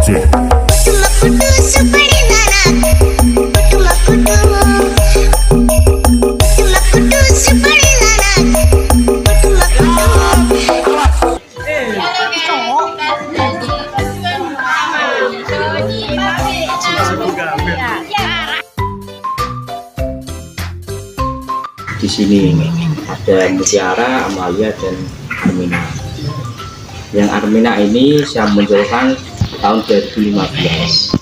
Pasir. Di sini ada Mutiara, Amalia, dan Armina. Yang Armina ini saya munculkan tahun 2015.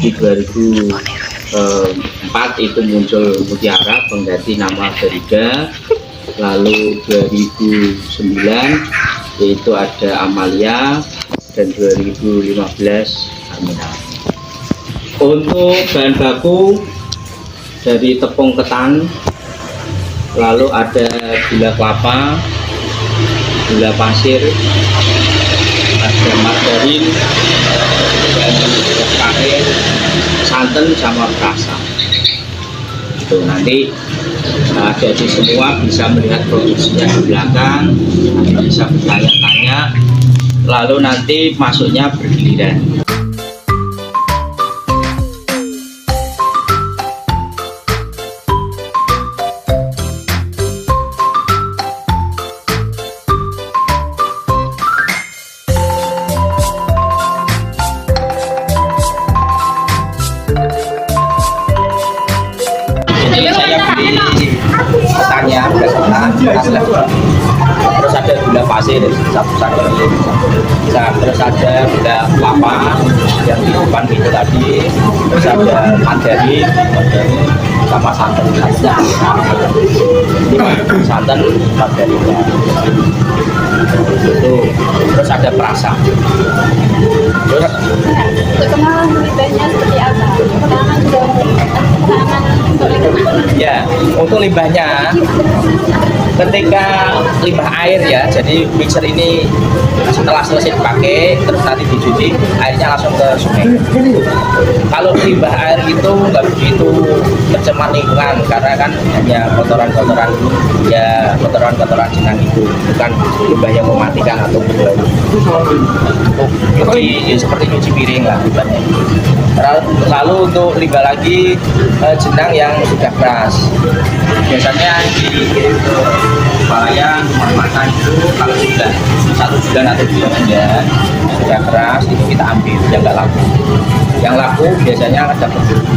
Di 2004 itu muncul Mutiara pengganti nama Garuda. Lalu 2009 yaitu ada Amalia, dan 2015 Armina. Untuk bahan baku dari tepung ketan, lalu ada gula kelapa, gula pasir, ada margarin, dan karet, santan, sama perasa. Itu nanti ada di semua, bisa melihat produksinya di belakang, bisa bertanya-tanya, lalu nanti masuknya bergiliran. Ini saya beli ketannya, beras ketan, terus ada gula pasir satu sendok, terus ada gula kelapa yang di depan itu tadi, terus ada margarin sama santan, santan margarinnya itu, terus ada perasa. Terus Perkenalan limbahnya seperti apa? Perkenalan untuk limbah. ya, untuk limbahnya ketika limbah air ya, jadi mixer ini setelah selesai dipakai terus nanti dicuci, airnya langsung ke sungai. Kalau limbah air itu nggak begitu tercemar lingkungan, karena kan hanya kotoran-kotoran, ya kotoran-kotoran jenang itu, bukan limbah yang mematikan atau berbau. Untuk nyuci, ya seperti nyuci piring lah limbahnya. Lalu untuk limbah lagi jenang yang sudah keras, biasanya dikirim ke Palayan, rumah makan itu kalau sudah 1 bulan atau 2 bulan sudah keras, itu kita ambil, yang nggak laku. Yang laku biasanya ada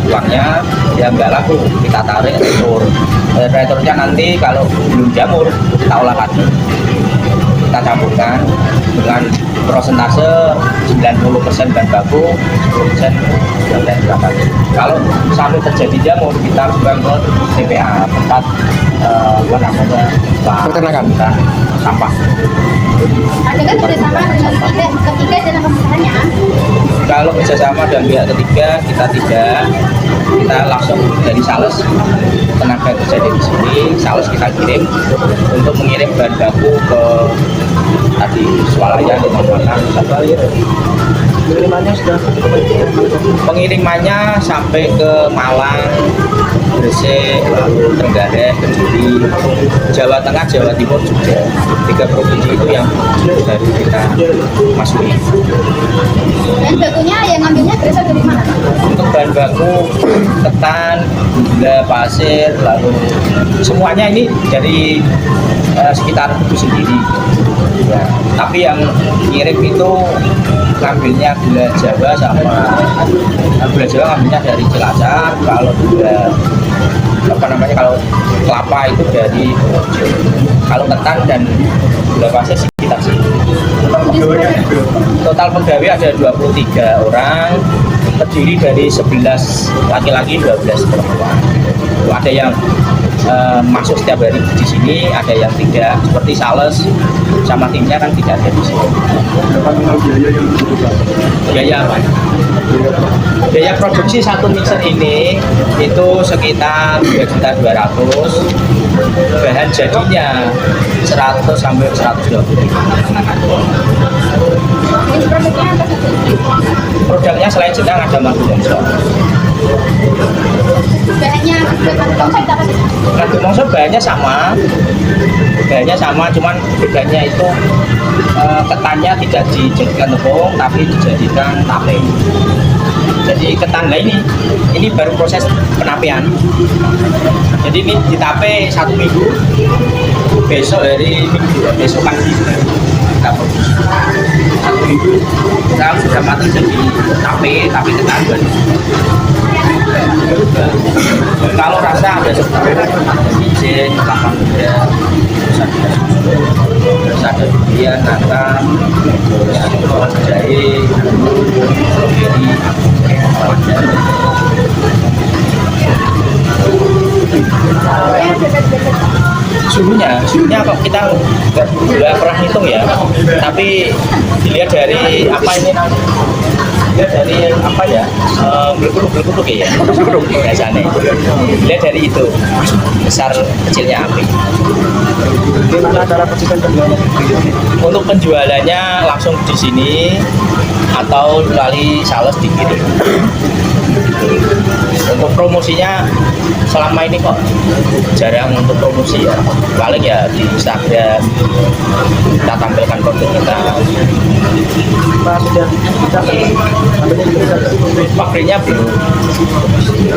uangnya, yang nggak laku kita tarik retur. Returnya nanti kalau belum jamur kita olah lagi, kita campurkan dengan prosentase 90% bahan baku, 10% yang lain berapa. Kalau sampai terjadi jamur, kita buang ke TPA, tempat apa namanya, peternakan sampah. Ada kan kerjasama dengan pihak ketiga dalam pembuatannya? Kalau kerjasama dengan pihak ketiga kita tidak, kita langsung dari sales, tenaga kerja dari sini, sales kita kirim untuk mengirim bahan baku ke tadi swalayan, rumah makan, pengirimannya sampai ke Malang, Gresik, lalu Trenggalek, Kediri, Jawa Tengah, Jawa Timur juga. 3 provinsi itu yang baru kita masuki. Dan bakunya yang ngambilnya berasal dari mana? Untuk bahan baku ketan, gula pasir, lalu semuanya ini dari sekitar itu sendiri. Ya, tapi yang ngirim itu ngambilnya gula Jawa, sama gula Jawa ngambilnya dari Cilacap. Kalau gula apa namanya, kalau kelapa itu dari Purworejo. Kalau ketan dan gula pasir sekitar sini. Total pegawai ada 23 orang, terdiri dari 11 laki-laki, 12 perempuan. Ada yang masuk setiap hari di sini, ada yang tidak, seperti sales sama timnya kan tidak ada di sini. Biaya apa? Biaya produksi satu mixer ini itu sekitar 2.200.000. Bahan jadinya 100 sampai 120. Jenis produknya apa saja? Produknya selain jenang ada madu dan sok. Bahannya dengan konsep apa sih? Radu mongso bahannya sama, cuman bedanya itu ketannya tidak dijadikan tepung tapi dijadikan tape. Jadi ketan lah ini baru proses penapian. Jadi ini ditape 1 minggu, besok pagi kita produksi 1 minggu sekarang sudah matang jadi tape ketan baru. Kalau rasa ada seperti izin, kelapa muda, terus ada durian, nata, terus jahe, stroberi, suhunya kok kita nggak pernah hitung ya, tapi dilihat dari apa ini dilihat dari apa ya, berkutuk ya biasanya, dilihat dari itu besar kecilnya api. Gimana cara penjualannya? Untuk penjualannya langsung di sini atau melalui sales dikirim. Untuk promosinya selama ini kok jarang untuk promosi ya, paling ya di Instagram kita tampilkan produk kita. Pak sudah Pabriknya belum. Sudah.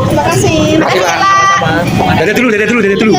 Terima kasih. Makasih, Pak. Sama-sama. Dadah dulu.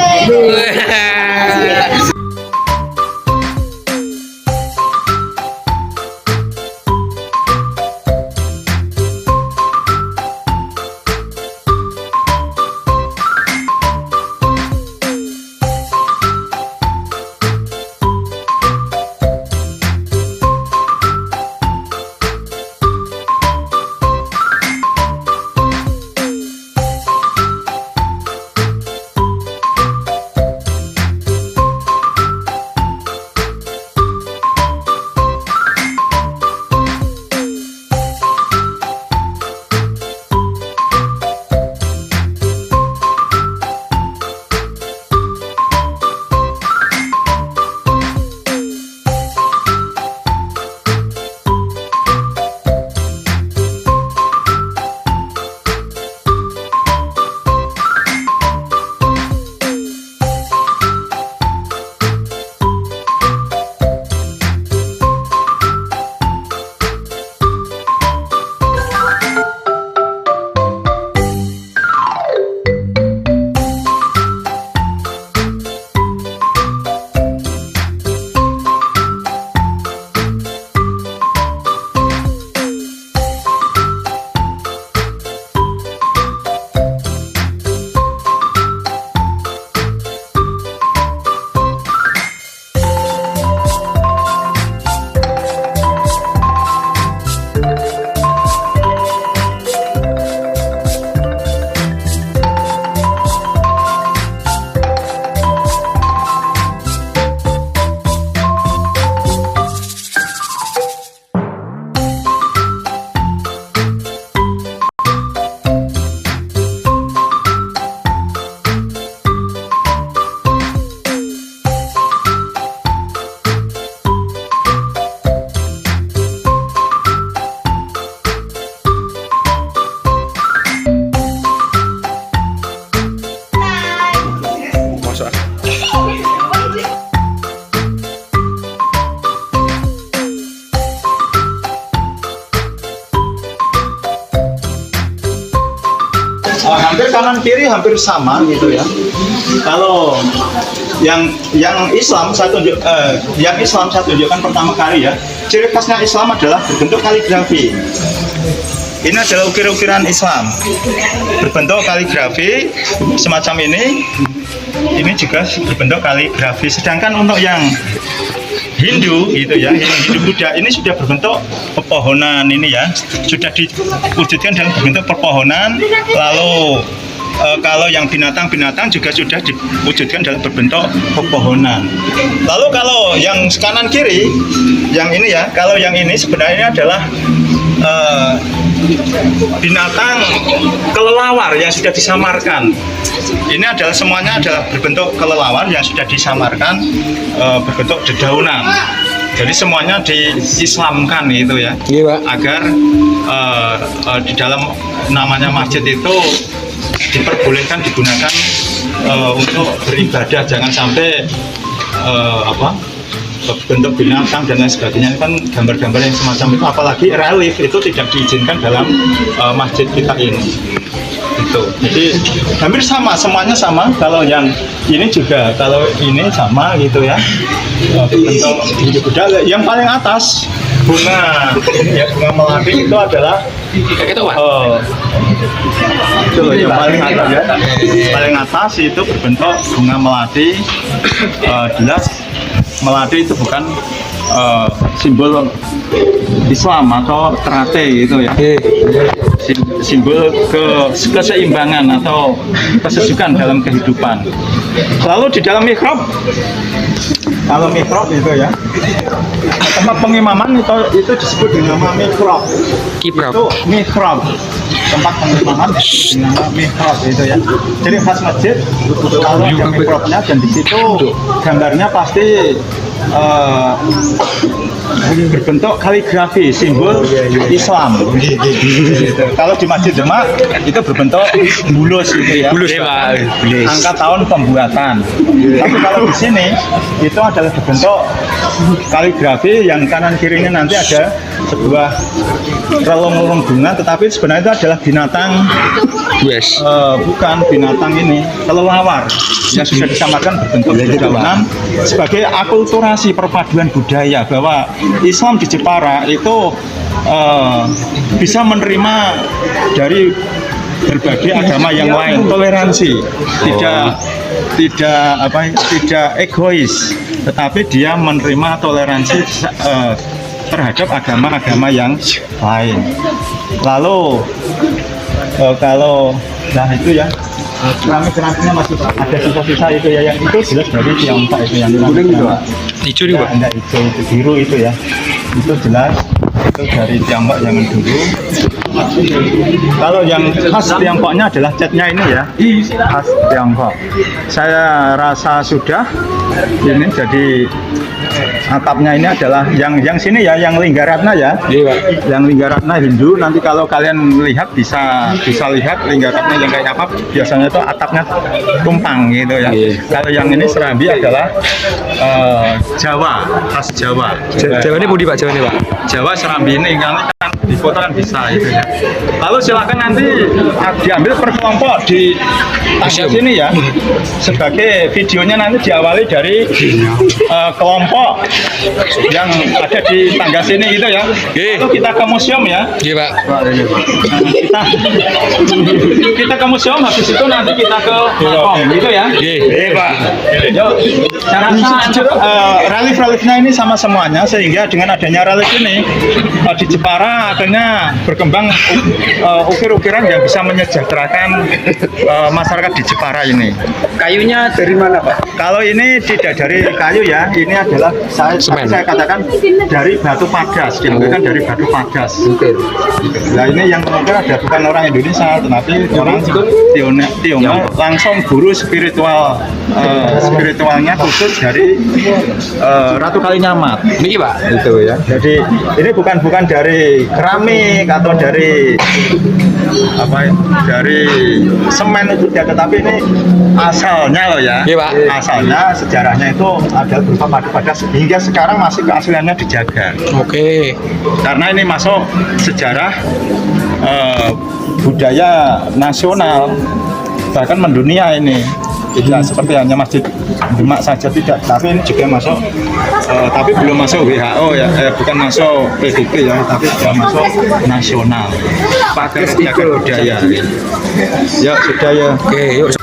Hampir kanan kiri hampir sama gitu ya. Kalau yang Islam saya tunjukkan pertama kali ya. Ciri khasnya Islam adalah berbentuk kaligrafi. Ini adalah ukir-ukiran Islam berbentuk kaligrafi semacam ini. Ini juga berbentuk kaligrafi. Sedangkan untuk yang Hindu gitu ya, Hindu Buddha ini sudah berbentuk pepohonan ini ya, sudah diwujudkan dalam bentuk pepohonan. Lalu kalau yang binatang-binatang juga sudah diwujudkan dalam berbentuk pepohonan. Lalu kalau yang kanan kiri, yang ini ya, kalau yang ini sebenarnya adalah binatang kelelawar yang sudah disamarkan. Ini adalah semuanya adalah berbentuk kelelawar yang sudah disamarkan, berbentuk dedaunan. Jadi semuanya diislamkan gitu ya. Iya, Pak. Agar di dalam namanya masjid itu diperbolehkan digunakan untuk beribadah, jangan sampai bentuk binatang dan lain sebagainya. Ini kan gambar-gambar yang semacam itu, apalagi relief itu tidak diizinkan dalam masjid kita ini. Itu jadi hampir sama, semuanya sama. Kalau yang ini juga, kalau ini sama gitu ya, bentuk hidup budaya. Yang paling atas bunga ini ya, bunga melati itu adalah itu loh, yang paling atas ya, paling atas itu berbentuk bunga melati. Jelas melati itu bukan simbol Islam atau Ternate gitu ya, simbol keseimbangan atau kesejukan dalam kehidupan. Lalu di dalam mihrab, kalau mihrab itu ya, tempat pengimaman itu disebut dengan nama mihrab. Itu mihrab, tempat pengimaman dengan nama mihrab itu ya. Jadi khas masjid kalau ada mihrabnya, dan di situ gambarnya pasti berbentuk kaligrafi, simbol Islam. Gitu. Kalau di Masjid Demak itu berbentuk bulus gitu ya. Bulus, Pak. Angka tahun pembuatan. Tapi kalau di sini itu adalah berbentuk kaligrafi, yang kanan kirinya nanti ada sebuah relung-relung bunga, tetapi sebenarnya itu adalah binatang. Bukan binatang ini, kelelawar yang sudah disamakan berbentuk dedaunan sebagai akulturasi perpaduan budaya, bahwa Islam di Jepara itu bisa menerima dari berbagai agama yang lain, toleransi, tidak egois, tetapi dia menerima toleransi terhadap agama-agama yang lain. Lalu kalau itu ya, keramik-keramiknya masih ada sisa-sisa itu ya, yang itu jelas dari Tiongkok itu, yang kuning itu, hijau juga. Enggak, hijau itu, biru itu ya, itu jelas itu dari Tiongkok zaman dulu. Kalau yang khas Tiongkoknya adalah catnya ini ya, khas Tiongkok. Saya rasa sudah ini, jadi atapnya ini adalah yang sini ya, yang Linggaratna ya. Yang Linggaratna Hindu. Nanti kalau kalian lihat bisa lihat Linggaratna yang kayak apa. Biasanya itu atapnya tumpang gitu ya. Kalau yang ini Serambi adalah Jawa, khas Jawa. Jawa ini budi Pak, Jawa ini Pak. Jawa Serambi ini kan di foto kan bisa itu ya. Lalu silakan nanti diambil per kelompok di tangga sini ya. Sebagai videonya nanti diawali dari kelompok yang ada di tangga sini gitu ya. Lalu kita ke museum ya. Iya Pak. Kita ke museum, habis itu nanti kita ke Makom gitu ya. Iya Pak. Yuk. Saya rasa relief-reliefnya ini sama semuanya, sehingga dengan adanya relief ini di Jepara akhirnya berkembang ukir-ukiran yang bisa menyejahterakan masyarakat di Jepara ini. Kayunya dari mana Pak? Kalau ini tidak dari kayu ya, ini adalah saya katakan dari batu padas, diambilkan dari batu padas. Nah ini yang mungkin ada bukan orang Indonesia, tetapi orang Tionghoa, langsung guru spiritualnya khusus dari Ratu Kalinyamat. Ini Pak. Itu ya. Jadi ini bukan dari keramik atau dari dari semen itu ya, tetapi ini asalnya loh ya. Iya Pak. Asalnya sejarahnya itu adalah berupa batu padas, hingga sekarang masih keasliannya dijaga. Oke. Karena ini masuk sejarah budaya nasional, bahkan mendunia ini. Tidak seperti hanya Masjid Demak saja, tidak, tapi ini juga masuk, tapi belum masuk WHO ya, bukan masuk PBB ya, tapi sudah masuk nasional. Pakai jaga budaya. Ya sudah ya. Oke, yuk.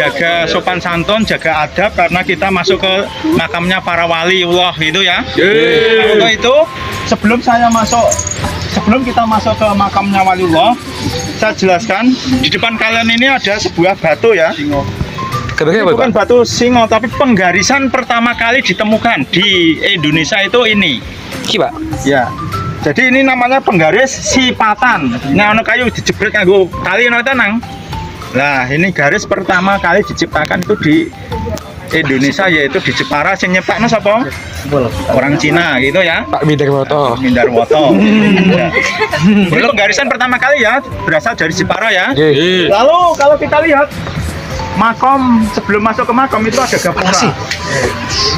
Jaga sopan santun, jaga adab, karena kita masuk ke makamnya para waliullah itu ya. Untuk itu sebelum kita masuk ke makamnya waliullah, saya jelaskan di depan kalian ini ada sebuah batu ya. Kebanyakan apa, Bukan Pak? batu singo, tapi penggarisan pertama kali ditemukan di Indonesia itu ini. Ki, Pak. Ya. Jadi ini namanya penggaris sipatan. Nah, ono kayu dijebret nganggo tali ono tenang. Nah, ini garis pertama kali diciptakan itu di Indonesia, yaitu di Jepara. Sing nyiptakno sapa? Orang Cina gitu ya. Pak Mindarwoto. Mindarwoto. Ya. Ini penggarisan pertama kali ya, berasal dari Jepara ya. Nggih. Lalu kalau kita lihat makom, sebelum masuk ke makom itu ada gapura.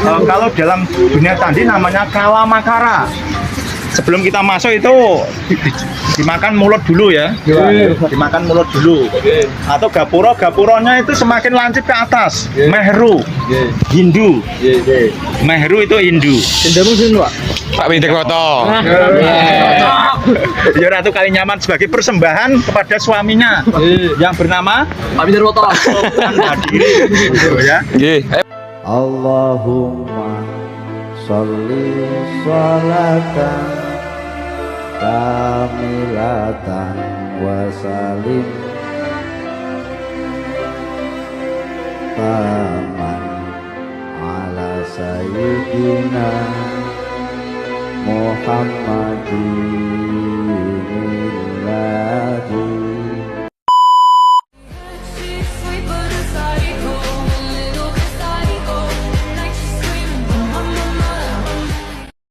Kalau dalam dunia candi namanya kalamakara. Sebelum kita masuk itu dimakan mulut dulu ya. Dimakan mulut dulu. Atau gapuronya itu semakin lancip ke atas. Mehru, Hindu. Mehru itu Hindu. Pak Mindarwoto. Ya, Ratu Kalinyamat sebagai persembahan kepada suaminya yang bernama Pak Mindarwoto. Sultan Hadiri. Gitu ya. Nggih. Allahumma sholli sholatan kamilatan wa salim taman ala sayyidina Muhammadin